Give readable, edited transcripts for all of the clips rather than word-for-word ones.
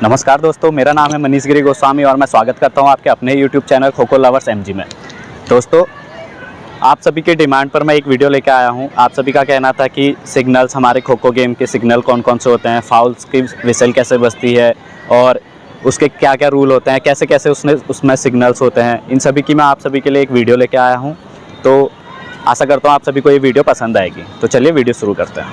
नमस्कार दोस्तों, मेरा नाम है मनीष गिरी गोस्वामी और मैं स्वागत करता हूं आपके अपने YouTube channel kho-kho lovers MG में। दोस्तों, आप सभी के डिमांड पर मैं एक वीडियो लेकर आया हूं। आप सभी का कहना था कि सिग्नल्स, हमारे खो-खो गेम के सिग्नल कौन-कौन से होते हैं, फाउल्स की विसल कैसे बजती है और उसके क्या-क्या रूल होते हैं, कैसे-कैसे उसमें सिग्नल्स होते हैं, इन सभी की मैं आप सभी के लिए एक वीडियो लेकर आया हूँ। तो आशा करता हूँ आप सभी को ये वीडियो पसंद आएगी। तो चलिए वीडियो शुरू करते हैं।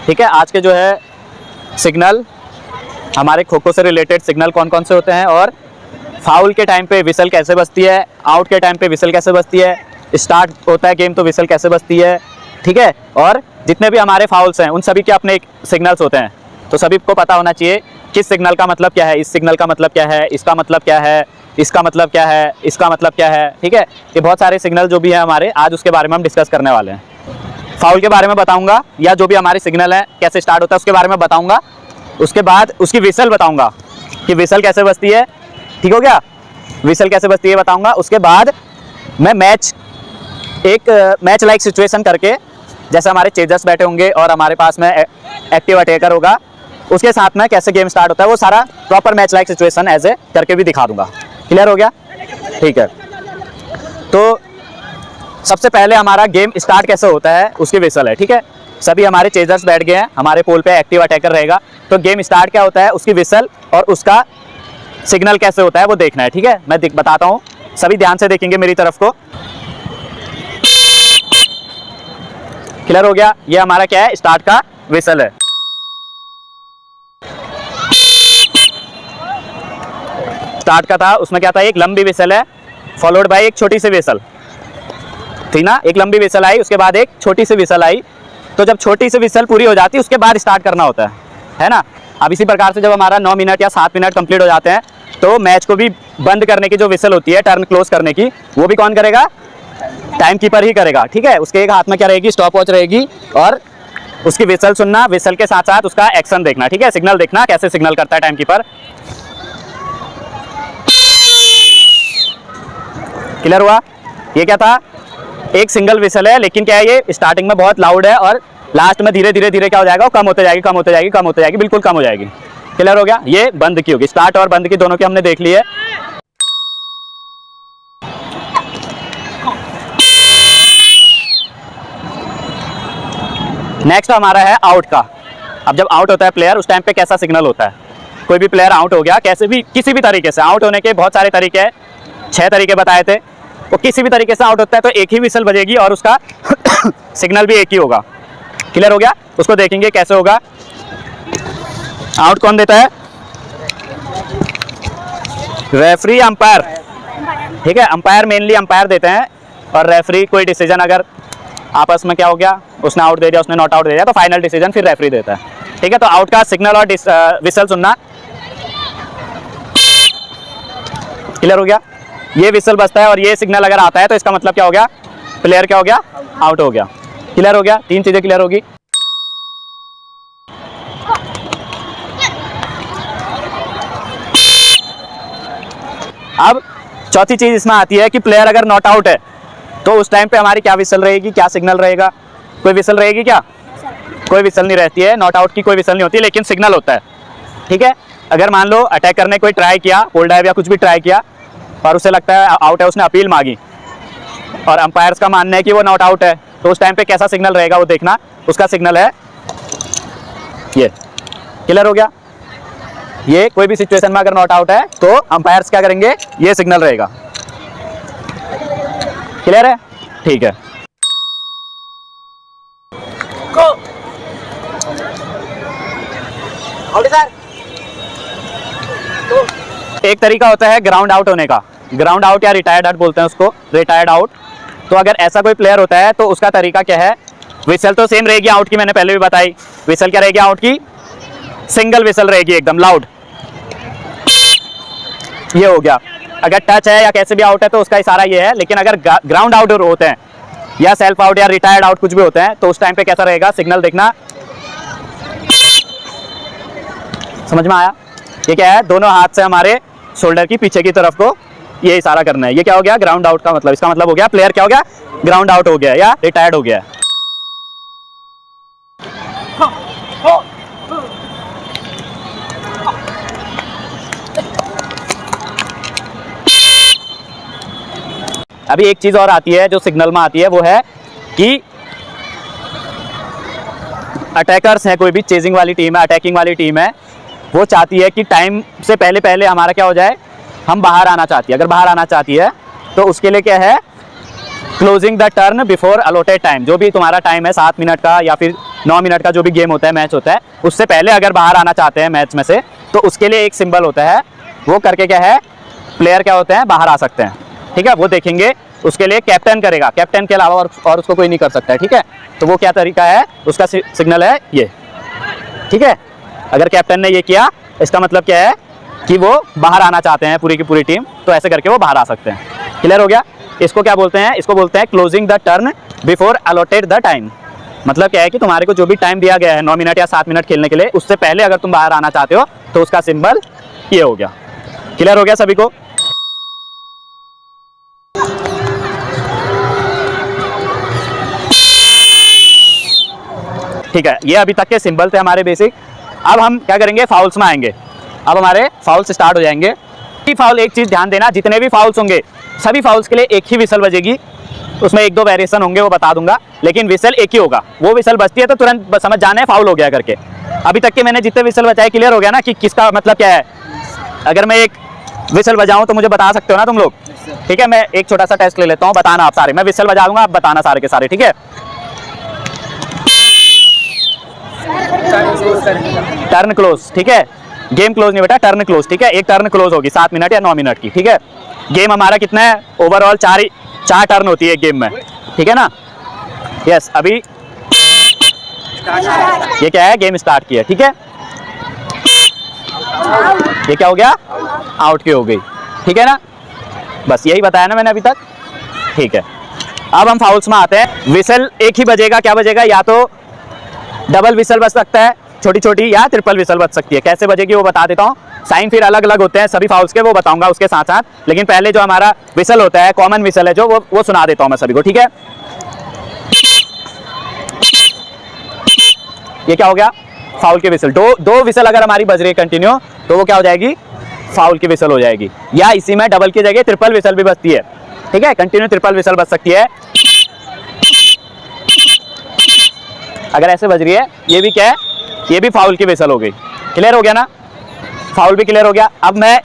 ठीक है, आज के जो है सिग्नल, हमारे खो-खो से रिलेटेड सिग्नल कौन-कौन से होते हैं और फाउल के टाइम पे विसल कैसे बजती है, आउट के टाइम पे विसल कैसे बजती है, स्टार्ट होता है गेम तो विसल कैसे बजती है। ठीक है, और जितने भी हमारे फाउल्स हैं उन सभी के अपने सिग्नल्स होते हैं। तो सभी को पता होना चाहिए किस सिग्नल का मतलब क्या है, इस सिग्नल का मतलब क्या है, इसका मतलब क्या है, इसका मतलब क्या है, इसका मतलब क्या है। ठीक है, ये बहुत सारे सिग्नल जो भी हैं हमारे, आज उसके बारे में हम डिस्कस करने वाले हैं। फाउल के बारे में बताऊंगा, या जो भी हमारे सिग्नल है कैसे स्टार्ट होता है उसके बारे में बताऊंगा। उसके बाद उसकी विसल बताऊंगा कि विसल कैसे बजती है। ठीक हो गया, विसल कैसे बजती है बताऊंगा। उसके बाद मैं एक मैच लाइक सिचुएशन करके, जैसे हमारे चेजर्स बैठे होंगे और हमारे पास में एक्टिव अटैकर होगा, उसके साथ में कैसे गेम स्टार्ट होता है वो सारा proper match like situation as a करके भी दिखा दूंगा। क्लियर हो गया? ठीक है, तो सबसे पहले हमारा गेम स्टार्ट कैसे होता है उसकी विसल है। ठीक है, सभी हमारे चेजर्स बैठ गए हैं, हमारे पोल पे एक्टिव अटैकर रहेगा, तो गेम स्टार्ट क्या होता है उसकी विसल और उसका सिग्नल कैसे होता है वो देखना है। ठीक है, मैं बताता हूँ, सभी ध्यान से देखेंगे मेरी तरफ को। क्लियर हो गया? ये हमारा क्या है, स्टार्ट का विसल है। स्टार्ट का था, उसमें क्या था, एक लंबी विसल है फॉलोड बाय एक छोटी सी विसल। ठीक ना, एक लंबी विसल आई, उसके बाद एक छोटी सी विसल आई। तो जब छोटी सी विसल पूरी हो जाती है उसके बाद स्टार्ट करना होता है ना। अब इसी प्रकार से जब हमारा 9 मिनट या 7 मिनट कंप्लीट हो जाते हैं तो मैच को भी बंद करने की जो विसल होती है, टर्न क्लोज करने की, वो भी कौन करेगा? टाइम कीपर ही करेगा। ठीक है, उसके एक हाथ में क्या रहेगी, स्टॉप वॉच रहेगी और उसकी विसल सुनना, विसल के साथ साथ उसका एक्शन देखना। ठीक है, सिग्नल देखना कैसे सिग्नल करता है टाइम कीपर। क्लियर हुआ? ये क्या था, एक सिंगल विसल है, लेकिन क्या है, ये स्टार्टिंग में बहुत लाउड है और लास्ट में धीरे धीरे क्या हो जाएगा, कम होते जाएगी, कम होते जाएगी, कम होते जाएगी, बिल्कुल कम हो जाएगी। क्लियर हो गया? ये बंद की होगी, स्टार्ट और बंद की दोनों की हमने देख ली है। नेक्स्ट हमारा है आउट का। अब जब आउट होता है प्लेयर, उस टाइम पे कैसा सिग्नल होता है। कोई भी प्लेयर आउट हो गया, कैसे भी, किसी भी तरीके से आउट होने के बहुत सारे तरीके हैं, 6 तरीके बताए थे। वो किसी भी तरीके से आउट होता है तो एक ही विसल बजेगी और उसका सिग्नल भी एक ही होगा। क्लियर हो गया? उसको देखेंगे कैसे होगा। आउट कौन देता है? Referee, umpire. ठीक है, अंपायर, मेनली अंपायर देते हैं और रेफरी कोई डिसीजन अगर आपस में क्या हो गया, उसने आउट दे दिया, उसने नॉट आउट दे दिया, तो फाइनल डिसीजन फिर रेफरी देता है। ठीक है, तो आउट का सिग्नल और विसल सुनना। क्लियर हो गया? ये विसल बजता है और ये सिग्नल अगर आता है तो इसका मतलब क्या हो गया, प्लेयर क्या हो गया, आउट हो गया। क्लियर हो गया? 3 चीजें क्लियर होगी। अब चौथी चीज इसमें आती है कि प्लेयर अगर नॉट आउट है तो उस टाइम पे हमारी क्या विसल रहेगी, क्या सिग्नल रहेगा। कोई विसल रहेगी क्या? कोई विसल नहीं रहती है, नॉट आउट की कोई विसल नहीं होती, लेकिन सिग्नल होता है। ठीक है, अगर मान लो अटैक करने कोई ट्राई किया, होल्ड डाइव या कुछ भी ट्राई किया और उसे लगता है आउट है, उसने अपील मांगी और अंपायर्स का मानना है कि वो नॉट आउट है, तो उस टाइम पे कैसा सिग्नल रहेगा वो देखना। उसका सिग्नल है ये। क्लियर हो गया? ये कोई भी सिचुएशन में अगर नॉट आउट है तो अंपायर्स क्या करेंगे, ये सिग्नल रहेगा। क्लियर है? ठीक है, एक तरीका होता है ग्राउंड आउट होने का। ग्राउंड आउट या रिटायर्ड आउट बोलते हैं उसको, रिटायर्ड आउट। तो अगर ऐसा कोई प्लेयर होता है तो उसका तरीका क्या है, विसल तो सेम रहेगी आउट की, मैंने पहले भी बताई। विसल क्या रहेगी आउट की? सिंगल विसल रहेगी, एकदम लाउड। ये हो गया। अगर टच है या कैसे भी आउट है तो उसका इशारा ये है, लेकिन अगर ग्राउंड आउट होते हैं या सेल्फ आउट या रिटायर्ड आउट कुछ भी होते हैं तो उस टाइम पे कैसा रहेगा, सिग्नल देखना। समझ में आया? ये क्या है, दोनों हाथ से हमारे शोल्डर की पीछे की तरफ को ये इशारा करना है। ये क्या हो गया, ग्राउंड आउट का मतलब, इसका मतलब हो गया प्लेयर क्या हो गया, ग्राउंड आउट हो गया या रिटायर्ड हो गया। अभी एक चीज और आती है जो सिग्नल में आती है, वो है कि अटैकर्स है, कोई भी चेजिंग वाली टीम है, अटैकिंग वाली टीम है, वो चाहती है कि टाइम से पहले पहले हमारा क्या हो जाए, हम बाहर आना चाहती है। अगर बाहर आना चाहती है तो उसके लिए क्या है, closing the turn before allotted time. जो भी तुम्हारा टाइम है 7 मिनट का या फिर 9 मिनट का, जो भी गेम होता है, मैच होता है, उससे पहले अगर बाहर आना चाहते हैं मैच में से, तो उसके लिए एक सिंबल होता है, वो करके क्या है, प्लेयर क्या होते हैं, बाहर आ सकते हैं। ठीक है, वो देखेंगे, उसके लिए कैप्टन करेगा, कैप्टन के अलावा और उसको कोई नहीं कर सकता है। ठीक है, तो वो क्या तरीका है, उसका सिग्नल है ये। ठीक है, अगर कैप्टन ने ये किया, इसका मतलब क्या है कि वो बाहर आना चाहते हैं पूरी की पूरी टीम, तो ऐसे करके वो बाहर आ सकते हैं। क्लियर हो गया। इसको क्या बोलते हैं, इसको बोलते हैं closing the turn before allotted the time. मतलब क्या है कि तुम्हारे को जो भी टाइम दिया गया है 9 मिनट या 7 मिनट खेलने के लिए, उससे पहले अगर तुम बाहर आना चाहते हो तो उसका सिंबल ये हो गया। क्लियर हो गया सभी को। ठीक है, ये अभी तक के सिंबल थे हमारे बेसिक। अब हम क्या करेंगे, फाउल्स में आएंगे। अब हमारे फाउल्स स्टार्ट हो जाएंगे। फाउल, एक चीज ध्यान देना, जितने भी फाउल्स होंगे सभी फाउल्स के लिए एक ही विसल बजेगी। उसमें 1-2 वेरिएशन होंगे, वो बता दूंगा, लेकिन विसल एक ही होगा। वो विसल बजती है तो तुरंत समझ जाना है फाउल हो गया करके। अभी तक के मैंने जितने विसल बजाए, क्लियर हो गया ना कि किसका मतलब क्या है। अगर मैं एक विसल बजाऊं तो मुझे बता सकते हो ना तुम लोग। ठीक है, मैं एक छोटा सा टेस्ट ले लेता हूं, बताना आप सारे। मैं विसल बजा दूंगा, आप बताना सारे के सारे। ठीक है, टर्न क्लोज। ठीक है, गेम क्लोज नहीं बेटा, टर्न क्लोज। ठीक है, एक टर्न क्लोज होगी 7 मिनट या 9 मिनट की। ठीक है, गेम हमारा कितना है, ओवरऑल 4 टर्न होती है एक गेम में। ठीक है ना। यस, अभी ये क्या है, गेम स्टार्ट की है। ठीक है, ये क्या हो गया, आउट की हो गई। ठीक है ना, बस यही बताया ना मैंने अभी तक। ठीक है, अब हम फाउल्स में आते हैं। विसल एक ही बजेगा, क्या बजेगा, या तो डबल विसल बज सकता है छोटी छोटी, या ट्रिपल विसल बज सकती है। कैसे बजेगी वो बता देता हूँ। साइन फिर अलग अलग होते हैं सभी फाउल्स के, वो बताऊंगा उसके साथ साथ। लेकिन पहले जो हमारा विसल होता है, कॉमन विसल है जो, वो सुना देता हूँ मैं सभी को। ठीक है, ये क्या हो गया, फाउल की विसल। दो विसल अगर हमारी बज रही है कंटिन्यू, तो वो क्या हो जाएगी, फाउल की विसल हो जाएगी। या इसी में डबल की जगह ट्रिपल विसल भी बजती है। ठीक है, कंटिन्यू ट्रिपल विसल बज सकती है। अगर ऐसे बज रही है, ये भी क्या है, ये भी फाउल की विसल हो गई। क्लियर हो गया ना, फाउल भी क्लियर हो गया। अब मैं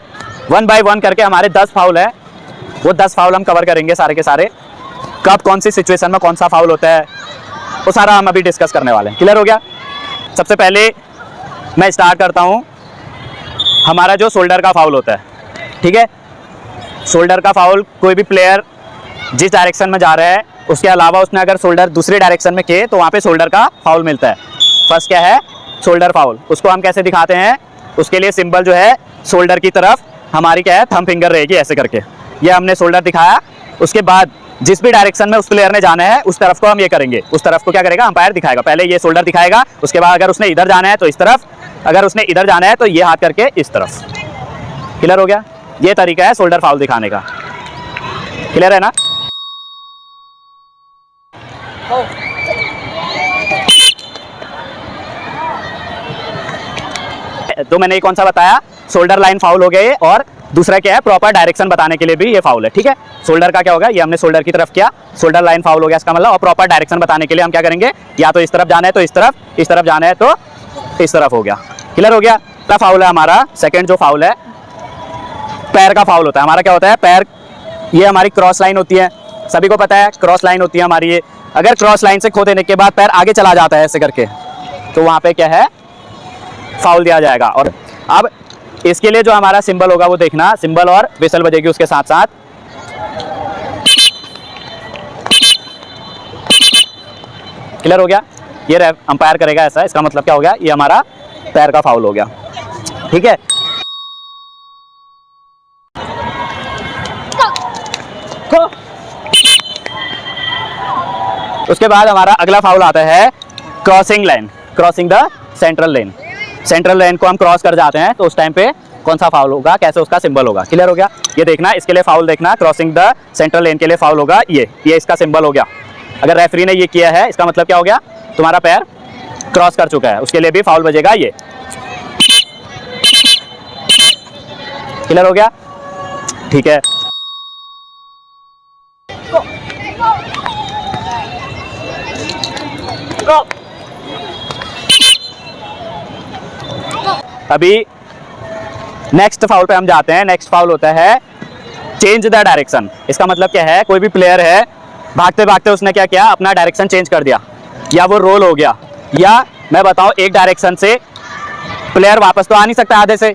1 बाय 1 करके, हमारे 10 फाउल है, वो 10 फाउल हम कवर करेंगे सारे के सारे। कब कौन सी सिचुएशन में कौन सा फाउल होता है, वो सारा हम अभी डिस्कस करने वाले हैं। क्लियर हो गया। सबसे पहले मैं स्टार्ट करता हूं, हमारा जो शोल्डर का फाउल होता है। ठीक है, शोल्डर का फाउल, कोई भी प्लेयर जिस डायरेक्शन में जा रहा है, उसके अलावा उसने अगर शोल्डर दूसरी डायरेक्शन में किए तो वहाँ पे शोल्डर का फाउल मिलता है। फर्स्ट क्या है, शोल्डर फाउल। उसको हम कैसे दिखाते हैं, उसके लिए सिंबल जो है, शोल्डर की तरफ हमारी क्या है, थंब फिंगर रहेगी ऐसे करके। ये हमने शोल्डर दिखाया। उसके बाद जिस भी डायरेक्शन में उस प्लेयर ने जाना है, उस तरफ को हम ये करेंगे। उस तरफ को क्या करेगा, अंपायर दिखाएगा। पहले ये शोल्डर दिखाएगा, उसके बाद अगर उसने इधर जाना है तो इस तरफ, अगर उसने इधर जाना है तो ये हाथ करके इस तरफ। क्लियर हो गया। ये तरीका है शोल्डर फाउल दिखाने का। क्लियर है ना। तो मैंने ये कौन सा बताया, शोल्डर लाइन फाउल हो गया ये, और दूसरा क्या है, प्रॉपर डायरेक्शन बताने के लिए भी ये फाउल है। ठीक है, शोल्डर का क्या होगा, ये हमने शोल्डर की तरफ किया, शोल्डर लाइन फाउल हो गया इसका मतलब। और प्रॉपर डायरेक्शन बताने के लिए हम क्या करेंगे, या तो इस तरफ जाना है तो इस तरफ, इस तरफ जाना है तो इस तरफ हो गया। क्लियर हो गया। पहला फाउल है हमारा। सेकंड जो फाउल है, पैर का फाउल होता है हमारा। क्या होता है, पैर, ये हमारी क्रॉस लाइन होती है, सभी को पता है क्रॉस लाइन होती है हमारी ये। अगर क्रॉस लाइन से खो देने के बाद पैर आगे चला जाता है ऐसे करके, तो वहां पे क्या है, फाउल दिया जाएगा। और अब इसके लिए जो हमारा सिंबल होगा वो देखना, सिंबल और विसल बजेगी उसके साथ साथ। क्लियर हो गया। ये अंपायर करेगा ऐसा, इसका मतलब क्या हो गया, ये हमारा पैर का फाउल हो गया। ठीक है, उसके बाद हमारा अगला फाउल आता है crossing line, crossing the central lane. Central line को हम क्रॉस कर जाते हैं तो उस टाइम पे कौन सा फाउल होगा, कैसे उसका सिंबल होगा। क्लियर हो गया। ये देखना, इसके लिए फाउल देखना, क्रॉसिंग द सेंट्रल लेन के लिए फाउल होगा ये इसका सिंबल हो गया। अगर रेफरी ने ये किया है इसका मतलब क्या हो गया, तुम्हारा पैर क्रॉस कर चुका है, उसके लिए भी फाउल बजेगा ये। क्लियर हो गया, ठीक है। अभी नेक्स्ट फाउल पे हम जाते हैं। नेक्स्ट फाउल होता है चेंज द डायरेक्शन। इसका मतलब क्या है, कोई भी प्लेयर है, भागते भागते उसने क्या किया, अपना डायरेक्शन चेंज कर दिया, या वो रोल हो गया, या मैं बताऊं एक डायरेक्शन से प्लेयर वापस तो आ नहीं सकता आधे से।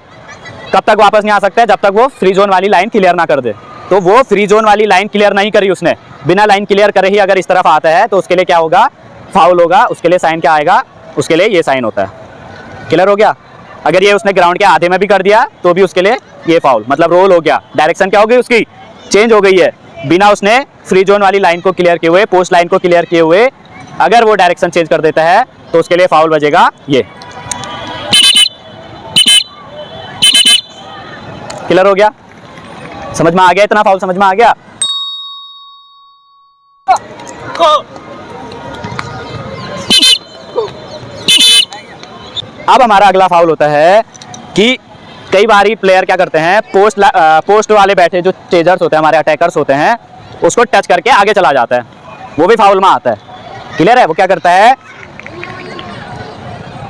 कब तक वापस नहीं आ सकता है, जब तक वो फ्री जोन वाली लाइन क्लियर ना कर दे। तो वो फ्री जोन वाली लाइन क्लियर नहीं करी उसने, बिना लाइन क्लियर करे ही अगर इस तरफ आता है तो उसके लिए क्या होगा, फाउल होगा। उसके लिए साइन क्या आएगा, उसके लिए ये साइन होता है। क्लियर हो गया। अगर ये उसने ग्राउंड के आधे में भी कर दिया तो भी उसके लिए ये फाउल, मतलब रोल हो गया, डायरेक्शन क्या हो गई उसकी, चेंज हो गई है। बिना उसने फ्री जोन वाली लाइन को क्लियर किए हुए, पोस्ट लाइन को क्लियर किए हुए अगर वो डायरेक्शन चेंज कर देता है तो उसके लिए फाउल बजेगा ये। क्लियर हो गया, समझ में आ गया, इतना फाउल समझ में आ गया। अब हमारा अगला फाउल होता है कि कई बारी प्लेयर क्या करते हैं, पोस्ट वाले बैठे जो चेजर्स होते हैं, हमारे अटैकर्स होते हैं, उसको टच करके आगे चला जाता है, वो भी फाउल में आता है। क्लियर है। वो क्या करता है,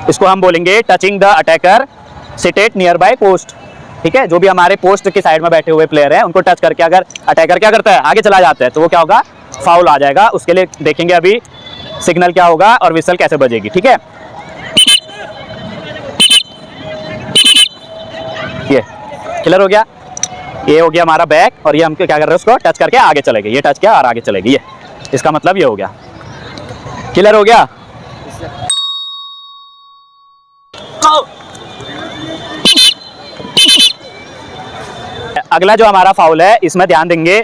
इसको हम बोलेंगे touching the attacker seated near by post. ठीक है, जो भी हमारे पोस्ट के साइड में बैठे हुए प्लेयर हैं उनको टच करके अगर अटैकर क्या करता है, आगे चला जाता है, तो वो क्या होगा, फाउल आ जाएगा। उसके लिए देखेंगे अभी सिग्नल क्या होगा और विसल कैसे बजेगी। ठीक है, ये क्लियर हो गया। ये हो गया हमारा बैक, और ये हम क्या कर रहे हैं, उसको टच करके आगे चलेगी। ये टच किया और आगे चलेगी, ये इसका मतलब ये हो गया। क्लियर हो गया। अगला जो हमारा फाउल है, इसमें ध्यान देंगे,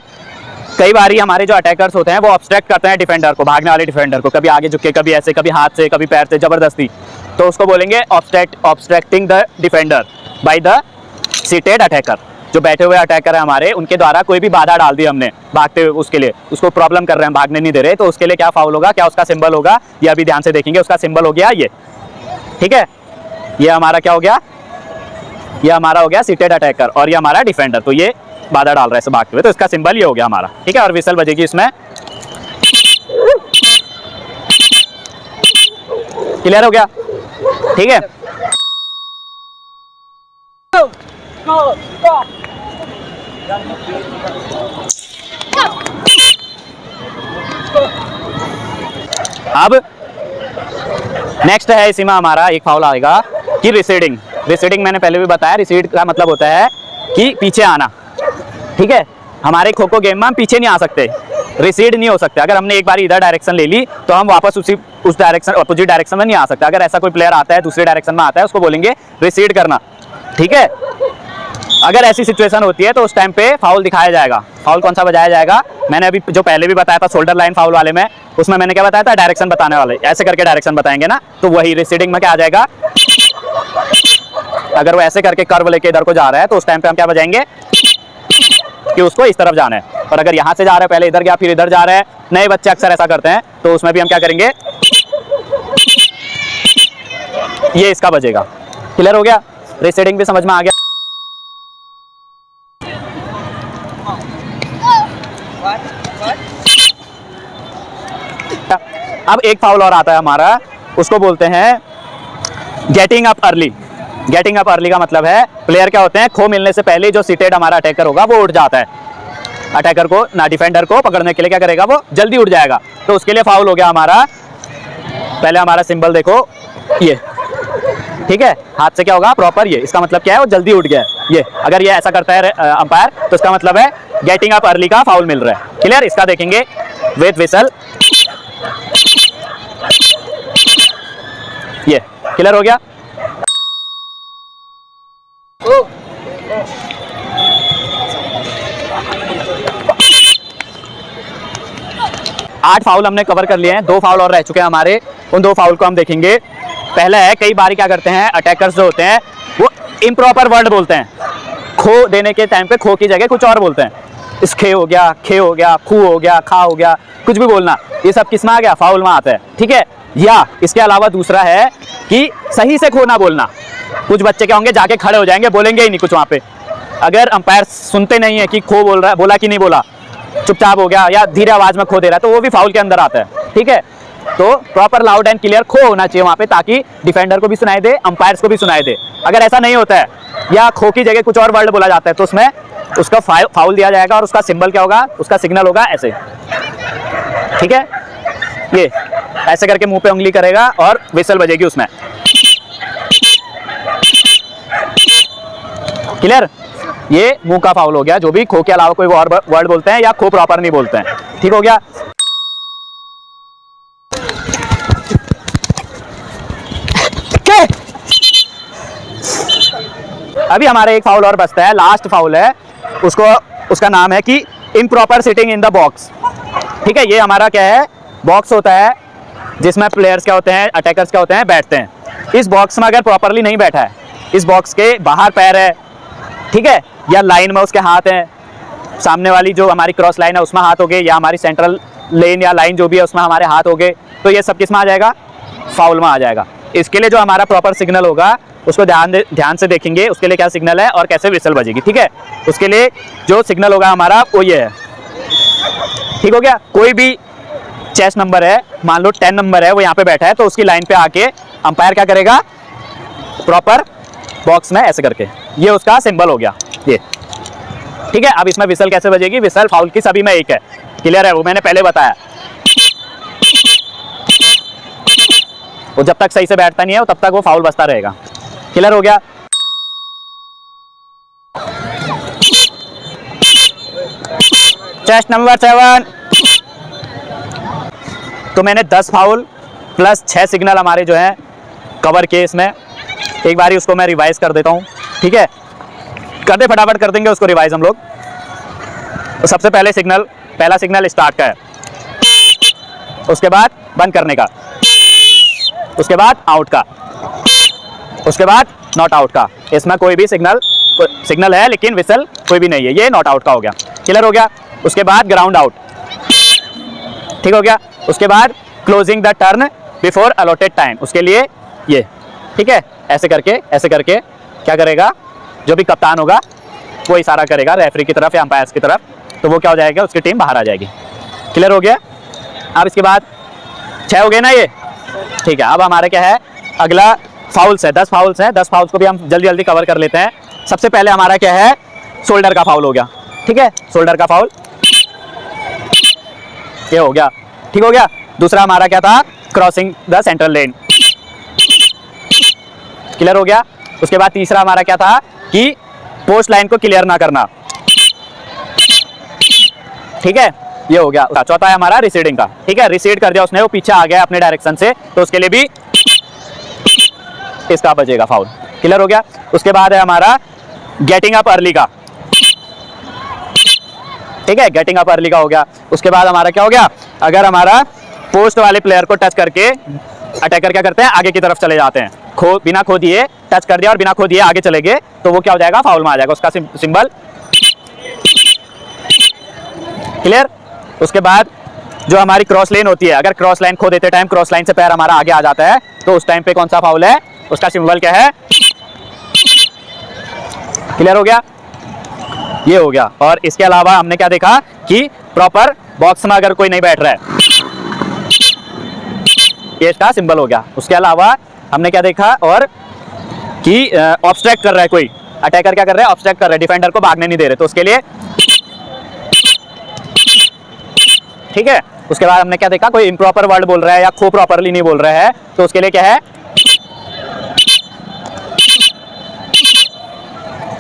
कई बारी हमारे जो अटैकर्स होते हैं वो ऑब्स्ट्रैक्ट करते हैं डिफेंडर को, भागने वाले डिफेंडर को, कभी आगे झुक के, कभी ऐसे, कभी हाथ से, कभी पैर से जबरदस्ती। तो उसको बोलेंगे obstructing the defender by the seated attacker. जो बैठे हुए अटैकर है हमारे, उनके द्वारा कोई भी बाधा डाल दी हमने भागते हुए, उसके लिए उसको प्रॉब्लम कर रहे हैं, भागने नहीं दे रहे, तो उसके लिए क्या फाउल होगा, क्या उसका सिंबल होगा, ये अभी ध्यान से देखेंगे। उसका सिंबल हो गया ये। ठीक है, ये हमारा क्या हो गया, ये हमारा हो गया सीटेड अटैकर, और ये हमारा डिफेंडर, तो ये बाधा डाल रहा है इसे भागते हुए, तो इसका सिंबल ये हो गया हमारा। ठीक है, और विसल बजेगी इसमें। क्लियर हो गया। ठीक है, अब नेक्स्ट है, इसी में हमारा एक फाउल आएगा कि रिसीडिंग। रिसीडिंग मैंने पहले भी बताया, रिसीड का मतलब होता है कि पीछे आना। ठीक है, हमारे खो खो गेम में हम पीछे नहीं आ सकते, रिसीड नहीं हो सकते। अगर हमने एक बार इधर डायरेक्शन ले ली तो हम वापस उस डायरेक्शन, अपोजिट डायरेक्शन में नहीं आ सकते। अगर ऐसा कोई प्लेयर आता है दूसरे डायरेक्शन में आता है, उसको बोलेंगे रिसीड करना। ठीक है, अगर ऐसी सिचुएशन होती है तो उस टाइम पे फाउल दिखाया जाएगा। फाउल कौन सा बजाया जाएगा, मैंने अभी जो पहले भी बताया था शोल्डर लाइन फाउल वाले में, उसमें मैंने क्या बताया था, डायरेक्शन बताने वाले, ऐसे करके डायरेक्शन बताएंगे ना, तो वही रिसीडिंग में क्या आ जाएगा, अगर वो ऐसे करके कर्व लेके इधर को जा रहा है तो उस टाइम पे हम क्या बजाएंगे कि उसको इस तरफ जाना है। और अगर यहाँ से जा रहा है, पहले इधर गया फिर इधर जा रहा है, नए बच्चे अक्सर ऐसा करते हैं, तो उसमें भी हम क्या करेंगे, ये इसका बजेगा। क्लियर हो गया, रिसीडिंग भी समझ में आ गया। अब एक फाउल और आता है हमारा, उसको बोलते हैं getting up early. Getting up early का मतलब है, प्लेयर क्या होते हैं, खो मिलने से पहले जो सीटेड हमारा अटैकर होगा वो उठ जाता है, अटैकर को ना, डिफेंडर को पकड़ने के लिए क्या करेगा, वो जल्दी उठ जाएगा। तो उसके लिए फाउल हो गया हमारा, पहले हमारा सिंबल देखो ये। ठीक है, हाथ से क्या होगा, प्रॉपर ये, इसका मतलब क्या है, वो जल्दी उठ गया है। ये अगर ये ऐसा करता है अंपायर, तो इसका मतलब है गेटिंग अप अर्ली का फाउल मिल रहा है। क्लियर, इसका देखेंगे विद विसल, ये क्लियर हो गया। 8 फाउल हमने कवर कर लिए हैं, 2 फाउल और रह चुके हैं हमारे, उन 2 फाउल को हम देखेंगे। पहला है, कई बार क्या करते हैं अटैकर्स जो होते हैं वो इम्प्रॉपर वर्ड बोलते हैं, खो देने के टाइम पे खो की जगह कुछ और बोलते हैं। इस खे हो गया, खे हो गया, खू हो गया, खा हो गया, कुछ भी बोलना, ये सब किस में आ गया, फाउल में आता है। ठीक है, या इसके अलावा दूसरा है कि सही से खो ना बोलना। कुछ बच्चे क्या होंगे, जाके खड़े हो जाएंगे, बोलेंगे ही नहीं कुछ वहाँ पे। अगर अंपायर सुनते नहीं है कि खो बोल रहा है, बोला कि नहीं बोला, चुपचाप हो गया या धीरे आवाज में खो दे रहा है, तो वो भी फाउल के अंदर आता है। ठीक है, तो प्रॉपर लाउड एंड क्लियर खो होना चाहिए वहाँ पे, ताकि डिफेंडर को भी सुनाई दे, अंपायर्स को भी सुनाई दे। अगर ऐसा नहीं होता है या खो की जगह कुछ और वर्ड बोला जाता है तो उसमें उसका फाउल दिया जाएगा और उसका सिंबल क्या होगा, उसका सिग्नल होगा ऐसे। ठीक है, ये ऐसे करके मुंह पे उंगली करेगा और विसल बजेगी उसमें। क्लियर, ये मुंह का फाउल हो गया, जो भी खो के अलावा कोई और वर्ड बोलते हैं या खो प्रॉपर नहीं बोलते हैं। ठीक हो गया। अभी हमारे एक फाउल और बचता है, लास्ट फाउल है, उसका नाम है कि improper sitting in the box. ठीक है, ये हमारा क्या है, बॉक्स होता है जिसमें प्लेयर्स क्या होते हैं, अटैकर्स क्या होते हैं, बैठते हैं। इस बॉक्स में अगर प्रॉपरली नहीं बैठा है, इस बॉक्स के बाहर पैर है, ठीक है, या लाइन में उसके हाथ हैं, सामने वाली जो हमारी क्रॉस लाइन है उसमें हाथ हो गए, या हमारी सेंट्रल लेन या लाइन जो भी है उसमें हमारे हाथ हो गए, तो ये सब किस में आ जाएगा, फाउल में आ जाएगा। इसके लिए जो हमारा प्रॉपर सिग्नल होगा उसको ध्यान से देखेंगे, उसके लिए क्या सिग्नल है और कैसे विसल बजेगी। ठीक है, उसके लिए जो सिग्नल होगा हमारा वो ये है। ठीक हो गया। कोई भी चेस नंबर है, मान लो 10 नंबर है, वो यहाँ पे बैठा है, तो उसकी लाइन पे आके अंपायर क्या करेगा, प्रॉपर बॉक्स में ऐसे करके, ये उसका सिंबल हो गया ये। ठीक है, अब इसमें विसल कैसे बजेगी, विसल फाउल की सभी में एक है। क्लियर है, वो मैंने पहले बताया। वो जब तक सही से बैठता नहीं है तब तक वो फाउल बजता रहेगा। क्लियर हो गया। Chase number 7। तो मैंने 10 फाउल प्लस 6 सिग्नल हमारे जो हैं कवर किए इसमें। एक बारी उसको मैं रिवाइज कर देता हूँ। ठीक है, कर दे, फटाफट कर देंगे उसको रिवाइज हम लोग। तो सबसे पहले सिग्नल, पहला सिग्नल स्टार्ट का है, उसके बाद बंद करने का, उसके बाद आउट का, उसके बाद नॉट आउट का। इसमें कोई भी सिग्नल है लेकिन विसल कोई भी नहीं है, ये नॉट आउट का हो गया। क्लियर हो गया। उसके बाद ग्राउंड आउट। ठीक हो गया। उसके बाद closing the turn before allotted time, उसके लिए ये। ठीक है, ऐसे करके क्या करेगा, जो भी कप्तान होगा वो इशारा करेगा रेफरी की तरफ या अंपायर्स की तरफ, तो वो क्या हो जाएगा, उसकी टीम बाहर आ जाएगी। क्लियर हो गया। अब इसके बाद 6 हो गए ना ये। ठीक है, अब हमारे क्या है, अगला फाउल्स है, 10 फाउल्स हैं। 10 फाउल्स को भी हम जल्दी जल्दी कवर कर लेते हैं। सबसे पहले हमारा क्या है, शोल्डर का फाउल हो गया। ठीक है, शोल्डर का फाउल ये हो गया। ठीक हो गया। दूसरा हमारा क्या था, crossing the central lane. Clear हो गया। उसके बाद तीसरा हमारा क्या था कि पोस्ट लाइन को क्लियर ना करना। ठीक है, ये हो गया। चौथा है हमारा रिसीडिंग का। ठीक है, रिसीड कर दिया उसने, वो पीछे आ गया अपने डायरेक्शन से, तो उसके लिए भी इसका बचेगा फाउल। क्लियर हो गया। उसके बाद है हमारा गेटिंग अप अर्ली का। ठीक है, गेटिंग अप अर्ली का हो गया। उसके बाद हमारा क्या हो गया, अगर हमारा पोस्ट वाले प्लेयर को टच करके अटैकर क्या करते हैं, आगे की तरफ चले जाते हैं, बिना खो दिए टच कर दिया और बिना खो दिए आगे चले गए, तो वो क्या हो जाएगा, फाउल में आ जाएगा, उसका सिंबल। क्लियर। उसके बाद जो हमारी क्रॉस लेन होती है, अगर क्रॉस लाइन खो देते टाइम क्रॉस लाइन से पैर हमारा आगे आ जाता है, तो उस टाइम पे कौन सा फाउल है, उसका सिंबल क्या है। क्लियर हो गया, ये हो गया। और इसके अलावा हमने क्या देखा कि प्रॉपर बॉक्स में अगर कोई नहीं बैठ रहा है, ये इसका सिंबल हो गया। उसके अलावा हमने क्या देखा, और कि ऑब्स्ट्रैक्ट कर रहा है कोई अटैकर, क्या कर रहा है, ऑब्स्ट्रैक्ट कर रहा है, डिफेंडर को भागने नहीं दे रहे, तो उसके लिए। ठीक है। उसके बाद हमने क्या देखा, कोई इम्प्रॉपर वर्ड बोल रहा है या खो प्रॉपरली नहीं बोल रहा है, तो उसके लिए क्या है,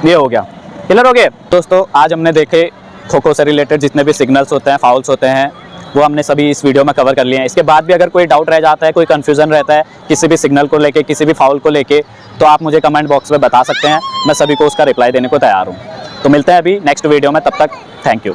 ये हो गया। क्लियर हो गए दोस्तों। आज हमने देखे खो खो से रिलेटेड जितने भी सिग्नल्स होते हैं, फाउल्स होते हैं, वो हमने सभी इस वीडियो में कवर कर लिए हैं। इसके बाद भी अगर कोई डाउट रह जाता है, कोई कंफ्यूजन रहता है किसी भी सिग्नल को लेके, किसी भी फाउल को लेके, तो आप मुझे कमेंट बॉक्स में बता सकते हैं, मैं सभी को उसका रिप्लाई देने को तैयार हूँ। तो मिलते हैं अभी नेक्स्ट वीडियो में, तब तक थैंक यू।